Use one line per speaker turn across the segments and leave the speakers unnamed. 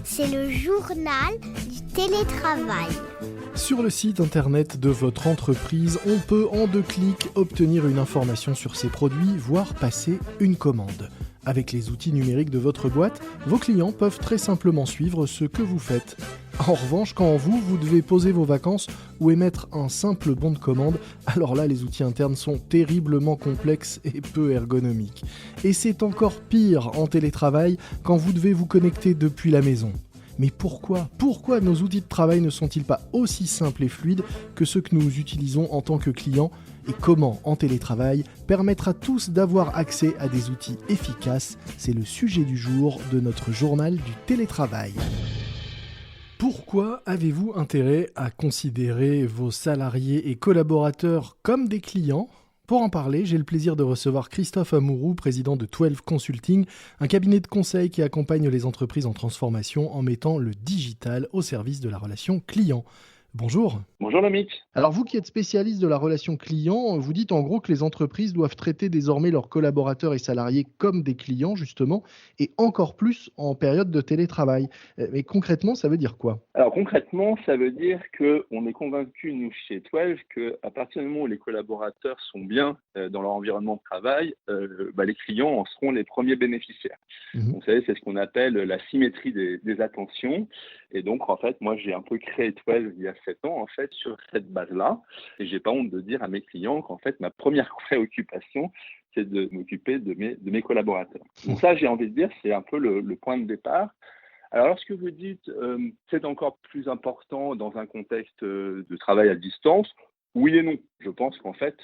C'est le journal du télétravail.
Sur le site internet de votre entreprise, on peut en 2 clics obtenir une information sur ses produits, voire passer une commande. Avec les outils numériques de votre boîte, vos clients peuvent très simplement suivre ce que vous faites. En revanche, quand vous devez poser vos vacances ou émettre un simple bon de commande, alors là, les outils internes sont terriblement complexes et peu ergonomiques. Et c'est encore pire en télétravail quand vous devez vous connecter depuis la maison. Mais pourquoi nos outils de travail ne sont-ils pas aussi simples et fluides que ceux que nous utilisons en tant que clients ? Et comment, en télétravail, permettre à tous d'avoir accès à des outils efficaces ? C'est le sujet du jour de notre journal du télétravail. Pourquoi avez-vous intérêt à considérer vos salariés et collaborateurs comme des clients ? Pour en parler, j'ai le plaisir de recevoir Christophe Amouroux, président de 12 Consulting, un cabinet de conseil qui accompagne les entreprises en transformation en mettant le digital au service de la relation client. Bonjour.
Bonjour Lomic.
Alors vous qui êtes spécialiste de la relation client, vous dites en gros que les entreprises doivent traiter désormais leurs collaborateurs et salariés comme des clients justement, et encore plus en période de télétravail. Mais concrètement, ça veut dire quoi ?
Alors concrètement, ça veut dire qu'on est convaincu, nous, chez 12, qu'à partir du moment où les collaborateurs sont bien dans leur environnement de travail, les clients en seront les premiers bénéficiaires. Donc, vous savez, c'est ce qu'on appelle la symétrie des attentions. Et donc, en fait, moi, j'ai un peu créé 12 il y a 7 ans, en fait, sur cette base-là. Et j'ai pas honte de dire à mes clients qu'en fait, ma première préoccupation, c'est de m'occuper de mes collaborateurs. Donc ça, j'ai envie de dire, c'est un peu le point de départ. Alors, lorsque vous dites c'est encore plus important dans un contexte de travail à distance, oui et non. Je pense qu'en fait,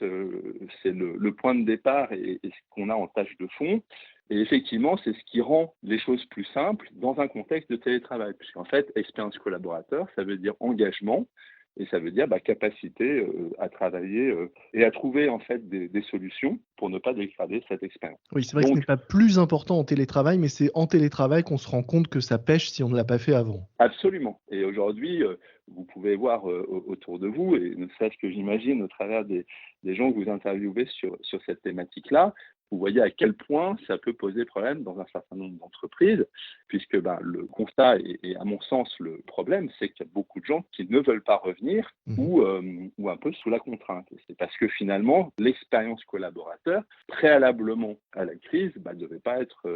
c'est le point de départ et ce qu'on a en tâche de fond. Et effectivement, c'est ce qui rend les choses plus simples dans un contexte de télétravail. Puisqu'en fait, expérience collaborateur, ça veut dire engagement. Et ça veut dire capacité à travailler et à trouver en fait des solutions pour ne pas dégrader cette expérience.
Oui, c'est vrai que ce n'est pas plus important en télétravail, mais c'est en télétravail qu'on se rend compte que ça pêche si on ne l'a pas fait avant.
Absolument. Et aujourd'hui, vous pouvez voir autour de vous, et ne serait-ce que j'imagine au travers des gens que vous interviewez sur cette thématique-là, vous voyez à quel point ça peut poser problème dans un certain nombre d'entreprises, puisque le constat et à mon sens le problème, c'est qu'il y a beaucoup de gens qui ne veulent pas revenir ou un peu sous la contrainte. Et c'est parce que finalement, l'expérience collaborateur, préalablement à la crise, ne devait pas être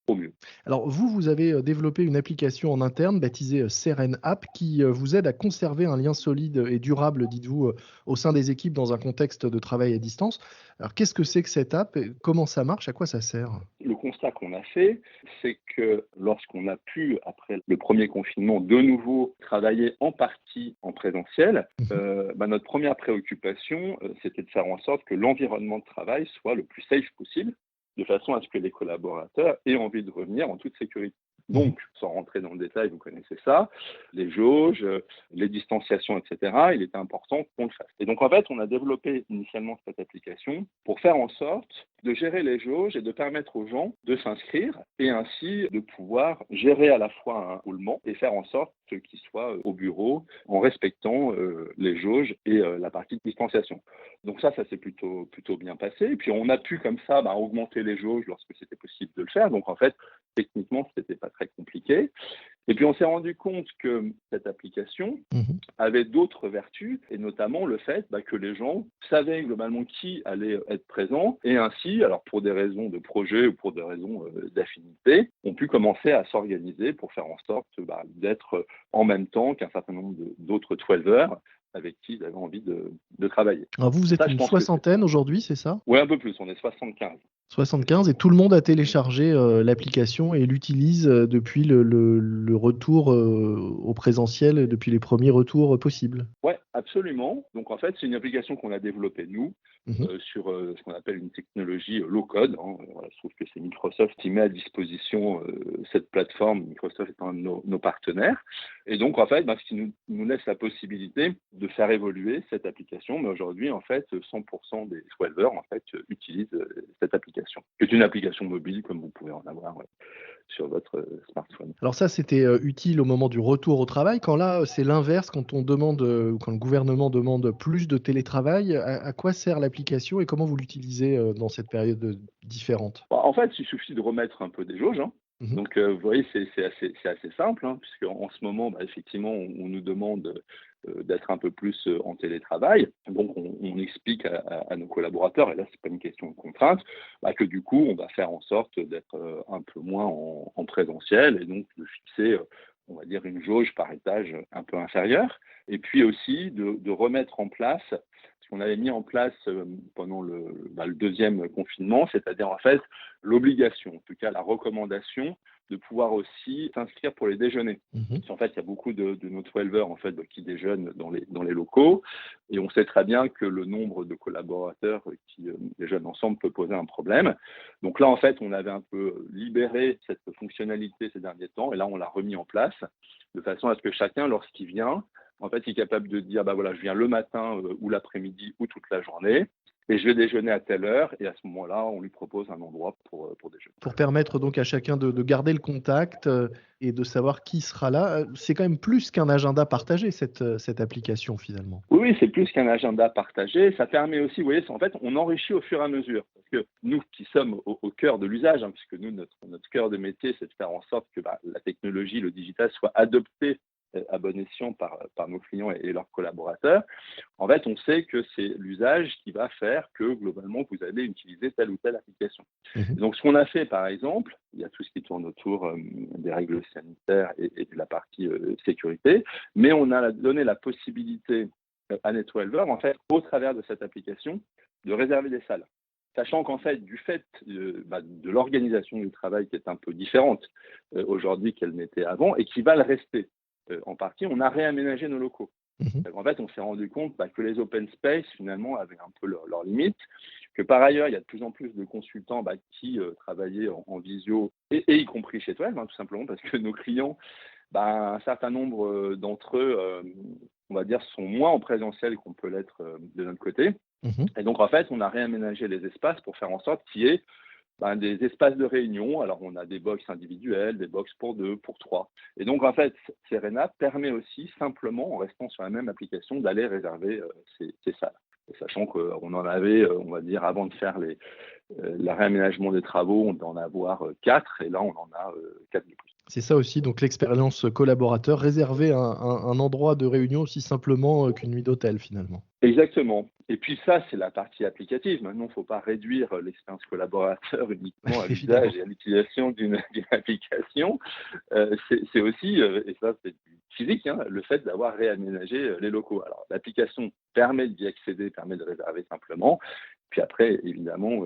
au mieux.
Alors vous avez développé une application en interne baptisée Seren App qui vous aide à conserver un lien solide et durable, dites-vous, au sein des équipes dans un contexte de travail à distance. Alors qu'est-ce que c'est que cette app ? Comment ça marche ? À quoi ça sert ?
Le constat qu'on a fait, c'est que lorsqu'on a pu, après le premier confinement, de nouveau travailler en partie en présentiel, notre première préoccupation, c'était de faire en sorte que l'environnement de travail soit le plus safe possible, de façon à ce que les collaborateurs aient envie de revenir en toute sécurité. Donc, sans rentrer dans le détail, vous connaissez ça, les jauges, les distanciations, etc., il était important qu'on le fasse. Et donc, en fait, on a développé initialement cette application pour faire en sorte de gérer les jauges et de permettre aux gens de s'inscrire et ainsi de pouvoir gérer à la fois un roulement et faire en sorte qu'ils soient au bureau en respectant les jauges et la partie de distanciation. Donc ça s'est plutôt bien passé. Et puis on a pu comme ça augmenter les jauges lorsque c'était possible de le faire. Donc en fait, techniquement, c'était pas très compliqué. Et puis on s'est rendu compte que cette application avait d'autres vertus, et notamment le fait que les gens savaient globalement qui allait être présent, et ainsi, alors pour des raisons de projet ou pour des raisons d'affinité, ont pu commencer à s'organiser pour faire en sorte d'être en même temps qu'un certain nombre d'autres 12-heures avec qui ils avaient envie de travailler.
Alors vous êtes une soixantaine aujourd'hui, c'est ça ?
Oui, un peu plus, on est 75.
75, et tout le monde a téléchargé l'application et l'utilise depuis le retour au présentiel, depuis les premiers retours possibles.
Oui, absolument. Donc en fait, c'est une application qu'on a développée nous sur ce qu'on appelle une technologie low-code. Voilà, je trouve que c'est Microsoft qui met à disposition cette plateforme, Microsoft étant un de nos partenaires. Et donc en fait, ce qui nous laisse la possibilité de faire évoluer cette application. Mais aujourd'hui, en fait, 100% des 12-heures en fait utilisent cette application. C'est une application mobile, comme vous pouvez en avoir sur votre smartphone.
Alors ça, c'était, utile au moment du retour au travail. Quand là, c'est l'inverse, quand on demande, ou quand le gouvernement demande plus de télétravail, à quoi sert l'application et comment vous l'utilisez, dans cette période, différente?
Bah, en fait, il suffit de remettre un peu des jauges, hein.
Mmh.
Donc, vous voyez, c'est assez simple, hein, puisqu'en ce moment, bah, effectivement, on nous demande d'être un peu plus en télétravail. Donc, on explique à nos collaborateurs, et là, c'est pas une question de contrainte, bah, que du coup, on va faire en sorte d'être un peu moins en présentiel et donc de fixer, on va dire, une jauge par étage un peu inférieure. Et puis aussi de remettre en place ce qu'on avait mis en place pendant le deuxième confinement, c'est-à-dire en fait l'obligation, en tout cas la recommandation, de pouvoir aussi s'inscrire pour les déjeuners.
Mmh.
Parce qu'en fait, il y a beaucoup de nos 12 en fait, qui déjeunent dans les locaux, et on sait très bien que le nombre de collaborateurs qui déjeunent ensemble peut poser un problème. Donc là, en fait, on avait un peu libéré cette fonctionnalité ces derniers temps, et là, on l'a remis en place, de façon à ce que chacun, lorsqu'il vient, en fait, il est capable de dire, bah voilà, je viens le matin ou l'après-midi ou toute la journée, et je vais déjeuner à telle heure, et à ce moment-là, on lui propose un endroit pour déjeuner.
Pour permettre donc à chacun de garder le contact, et de savoir qui sera là, c'est quand même plus qu'un agenda partagé cette application finalement?
Oui, oui, c'est plus qu'un agenda partagé. Ça permet aussi, vous voyez, en fait, on enrichit au fur et à mesure. Parce que nous qui sommes au cœur de l'usage, hein, puisque nous, notre cœur de métier, c'est de faire en sorte que la technologie, le digital soit adopté à bon escient par nos clients et leurs collaborateurs. En fait, on sait que c'est l'usage qui va faire que globalement, vous allez utiliser telle ou telle application.
Mmh.
Et donc, ce qu'on a fait, par exemple, il y a tout ce qui tourne autour des règles sanitaires et de la partie sécurité, mais on a donné la possibilité à NetWelver, en fait, au travers de cette application, de réserver des salles. Sachant qu'en fait, du fait de l'organisation du travail qui est un peu différente aujourd'hui qu'elle n'était avant et qui va le rester en partie, on a réaménagé nos locaux.
Mmh.
En fait, on s'est rendu compte que les open space, finalement, avaient un peu leurs limites, que par ailleurs, il y a de plus en plus de consultants qui travaillaient en visio, et y compris chez toi, tout simplement, parce que nos clients, un certain nombre d'entre eux, on va dire, sont moins en présentiel qu'on peut l'être de notre côté.
Mmh.
Et donc, en fait, on a réaménagé les espaces pour faire en sorte qu'il y ait des espaces de réunion. Alors, on a des box individuelles, des box pour 2, pour 3. Et donc, en fait, Serena permet aussi, simplement, en restant sur la même application, d'aller réserver ces salles. Et sachant qu'on en avait, on va dire, avant de faire le réaménagement des travaux, on devait en avoir 4, et là, on en a 4 de plus.
C'est ça aussi, donc l'expérience collaborateur, réserver un endroit de réunion aussi simplement, qu'une nuit d'hôtel finalement.
Exactement. Et puis ça, c'est la partie applicative. Maintenant, il ne faut pas réduire l'expérience collaborateur uniquement à
Évidemment.
l'usage et à l'utilisation d'une application. C'est aussi, et ça c'est du physique, hein, le fait d'avoir réaménagé les locaux. Alors l'application permet d'y accéder, permet de réserver simplement. Puis après, évidemment,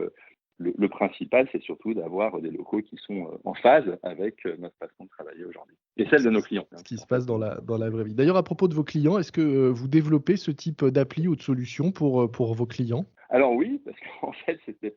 le principal, c'est surtout d'avoir des locaux qui sont en phase avec notre façon de travailler aujourd'hui. Et celle de nos clients.
Ce qui se passe dans la vraie vie. D'ailleurs, à propos de vos clients, est-ce que, vous développez ce type d'appli ou de solution pour vos clients?
Alors oui, parce qu'en fait, c'était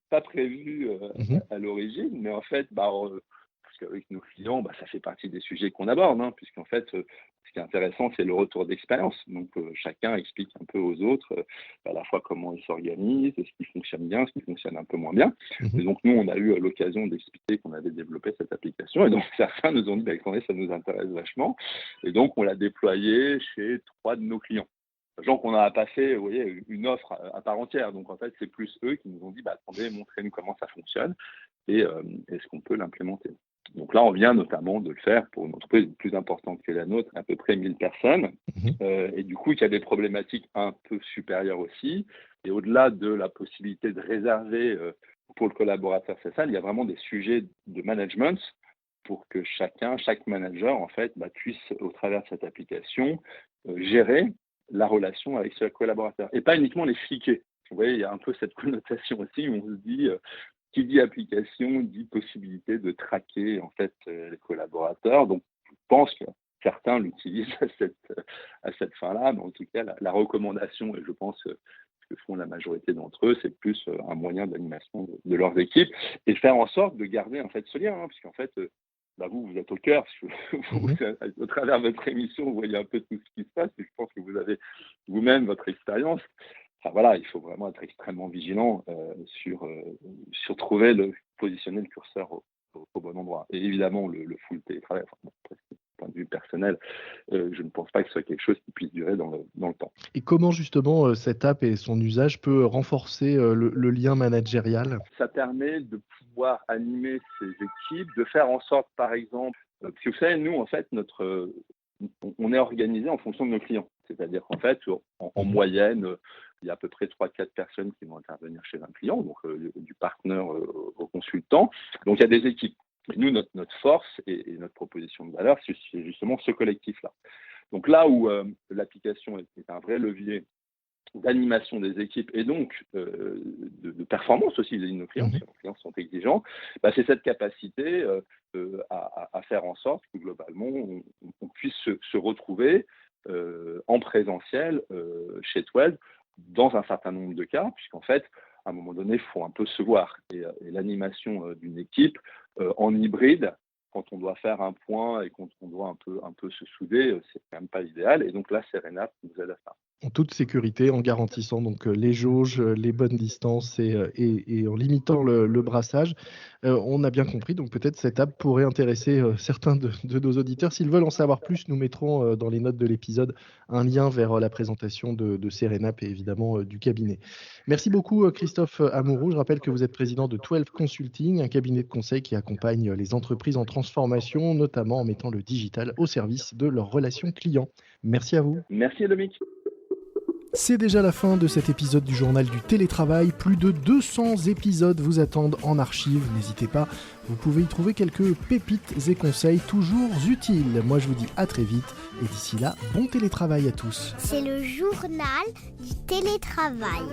pas prévu
Mmh.
à l'origine, mais en fait, parce qu'avec nos clients, ça fait partie des sujets qu'on aborde, hein, puisqu'en fait, ce qui est intéressant, c'est le retour d'expérience. Donc, chacun explique un peu aux autres à la fois comment ils s'organisent, ce qui fonctionne bien, ce qui fonctionne un peu moins bien.
Mmh.
Et donc, nous, on a eu l'occasion d'expliquer qu'on avait développé cette application. Et donc, certains nous ont dit, attendez, ça nous intéresse vachement. Et donc, on l'a déployé chez 3 de nos clients. Sachant qu'on a passé, vous voyez, une offre à part entière. Donc, en fait, c'est plus eux qui nous ont dit, attendez, montrez-nous comment ça fonctionne et est-ce qu'on peut l'implémenter. Donc là, on vient notamment de le faire pour une entreprise plus importante que la nôtre, à peu près 1000 personnes,
Mmh.
et du coup, il y a des problématiques un peu supérieures aussi. Et au-delà de la possibilité de réserver pour le collaborateur cette salle, il y a vraiment des sujets de management pour que chaque manager, en fait, puisse, au travers de cette application, gérer la relation avec ce collaborateur. Et pas uniquement les fliquer. Vous voyez, il y a un peu cette connotation aussi où on se dit, qui dit application, dit possibilité de traquer en fait les collaborateurs. Donc, je pense que certains l'utilisent à cette fin-là, mais en tout cas, la recommandation, et je pense que font la majorité d'entre eux, c'est plus un moyen d'animation de leurs équipes et de faire en sorte de garder en fait ce lien, hein, puisqu'en fait, vous êtes au cœur,
Mmh.
au travers de votre émission, vous voyez un peu tout ce qui se passe, et je pense que vous avez vous-même votre expérience. Enfin, voilà, il faut vraiment être extrêmement vigilant sur trouver positionner le curseur au bon endroit. Et évidemment, le full télétravail, presque du point de vue personnel, je ne pense pas que ce soit quelque chose qui puisse durer dans le temps.
Et comment justement cette app et son usage peut renforcer le lien managérial ?
Ça permet de pouvoir animer ces équipes, de faire en sorte, par exemple, parce que vous savez, nous, en fait, on est organisé en fonction de nos clients. C'est-à-dire qu'en fait, en moyenne, il y a à peu près 3-4 personnes qui vont intervenir chez un client, donc du partenaire au consultant. Donc, il y a des équipes. Et nous, notre force et notre proposition de valeur, c'est justement ce collectif-là. Donc là où l'application est un vrai levier d'animation des équipes et donc de performance aussi vis-à-vis de nos clients, parce que nos clients sont exigeants, c'est cette capacité à faire en sorte que globalement, on puisse se retrouver en présentiel chez Twelve dans un certain nombre de cas, puisqu'en fait, à un moment donné, il faut un peu se voir. Et l'animation d'une équipe en hybride, quand on doit faire un point et quand on doit un peu se souder, c'est quand même pas l'idéal. Et donc là, Serenap nous aide à ça.
En toute sécurité, en garantissant donc les jauges, les bonnes distances et en limitant le brassage. On a bien compris, donc peut-être cette app pourrait intéresser certains de nos auditeurs. S'ils veulent en savoir plus, nous mettrons dans les notes de l'épisode un lien vers la présentation de Serenap et évidemment du cabinet. Merci beaucoup Christophe Amouroux. Je rappelle que vous êtes président de Twelve Consulting, un cabinet de conseil qui accompagne les entreprises en transformation, notamment en mettant le digital au service de leurs relations clients. Merci à vous.
Merci Dominique.
C'est déjà la fin de cet épisode du Journal du Télétravail. Plus de 200 épisodes vous attendent en archive. N'hésitez pas, vous pouvez y trouver quelques pépites et conseils toujours utiles. Moi, je vous dis à très vite et d'ici là, bon télétravail à tous.
C'est le journal du télétravail.